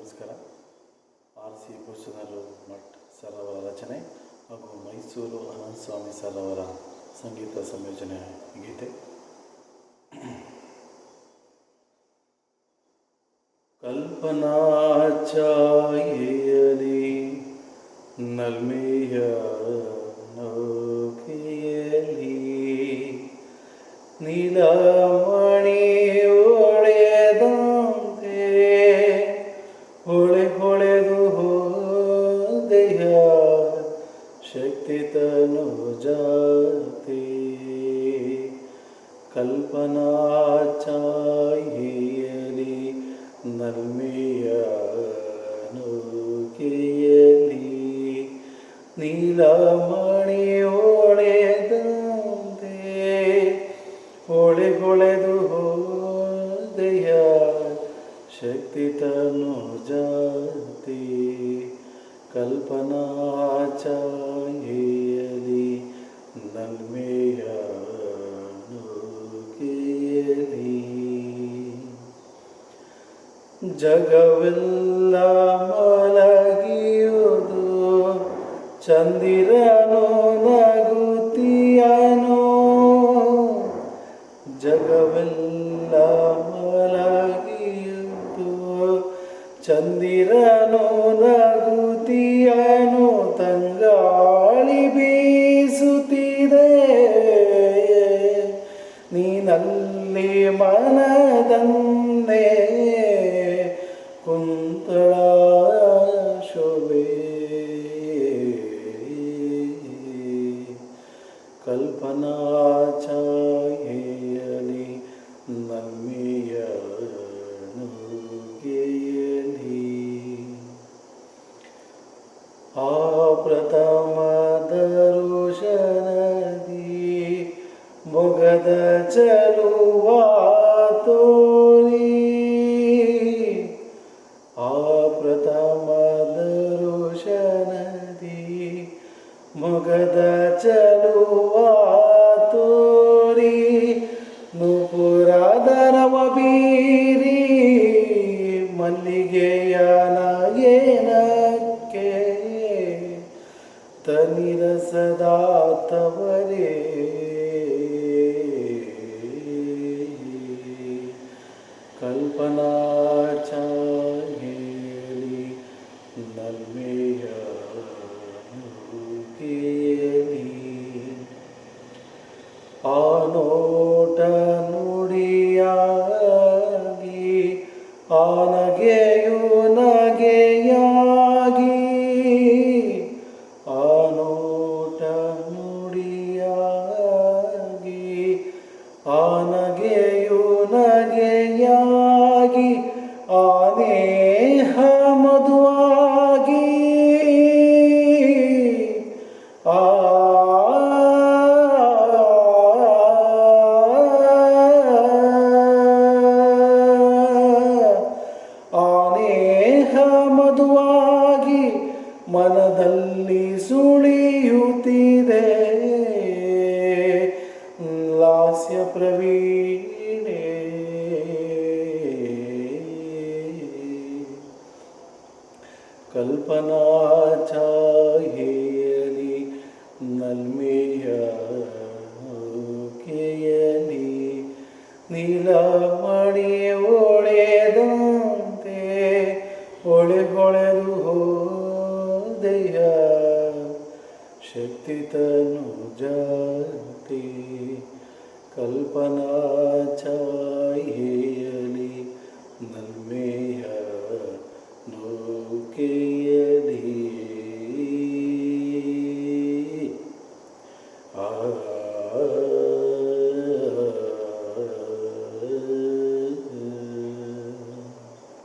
ನಮಸ್ಕಾರ. R C ಭೂಷಣರು Math sir ಅವರ ರಚನೆ ಹಾಗೂ ಮೈಸೂರು ಅನಂತ ಸ್ವಾಮಿ ಸರ್ ಅವರ ಸಂಗೀತ ಸಂಯೋಜನೆ ಗೀತೆ. ಕಲ್ಪನಾ ಛಾಯೆಯಲಿ ನಲ್ಮೆಯ ನೌಕೆಯಲಿ ನೀಲಮಣಿ ಒಳೆದಂತೆ ಹೊಳೆದು ಹೋದೆಯ ಶಕ್ತಿ ತನು ಜಾತಿ. ಕಲ್ಪನಾ ಛಾಯೆಯಲಿ ನಲ್ಮೆಯ ನೌಕೆಯಲಿ ನೀಲಮಣಿ ಒಳೆದಂತೆ ಹೊಳೆದು ಹೋದೆಯ ಶಕ್ತಿ ತನು ಜಾತಿ. ಕಲ್ಪನಾ ಛಾಯೆಯಲಿ ನಲ್ಮೆಯ ನೌಕೆಯಲಿ ಜಗವೆಲ್ಲ ಮಲಗಿಯುವುದು ಚಂದಿರನು ನಗುತ್ತಿಯನು. ಜಗವೆಲ್ಲ ಮಲಗಿಯುವುದು ಚಂದಿರನು ನಗುತ್ತಿಯನು. ತಂಗಾಳಿ ಬೀಸುತ್ತಿದೆ ನೀನಲ್ಲಿ ಮನದಂದೆ ಕುಂತಳ ಶೋಭೆ. ಕಲ್ಪನಾ ಛಾಯೆಯಲಿ ನಲ್ಮೆಯ ನೌಕೆಯಲಿ ಆ ಪ್ರಥಮ ದರ್ಶನದಿ ಮೊಗದ ಚಲುವ ತೋರಿ. ಆ ಪ್ರಥಮ ದರ್ಶನದಿ ಮೊಗದ ಚಲುವ ತೋರಿ. ನೂಪುರದರವ ಬೀರಿ ಮಲ್ಲಿಗೆಯ ನಯನಕ್ಕೆ ತನಿರಸದ ತವರೇ. ಕಲ್ಪನಾ ಛಾಯೆಯಲಿ ನಲ್ಮೆಯ ನೌಕೆಯಲಿ ಆ ನೋಟ ನುಡಿಯಾಗಿ ಆ ನಗೆಯು ನಗೆಯಾಗಿ. ಆ ನೋಟ ನುಡಿಯಾಗಿ ಆ ನಗೆಯು ನಗೆಯಾಗಿ. ಆ ನೇಹ ಮಧುವಾಗಿ ಆ ನೇಹ ಮಧುವಾಗಿ ಮನದಲ್ಲಿ ಸುಳಿಯುತ್ತಿದೆ. ಲಾಸ್ಯ ಪ್ರವೀಣೆ ಕಲ್ಪನಾ ಛಾಯೆಯಲಿ ನಲ್ಮೆಯ ನೌಕೆಯಲಿ ನೀಲಮಣಿ ಒಳೆದಂತೆ ಹೊಳೆದು ಹೋದೆಯ ಶಕ್ತಿ ತನು ಜಾತಿ. ಕಲ್ಪನಾ ಛಾಯೆಯಲಿ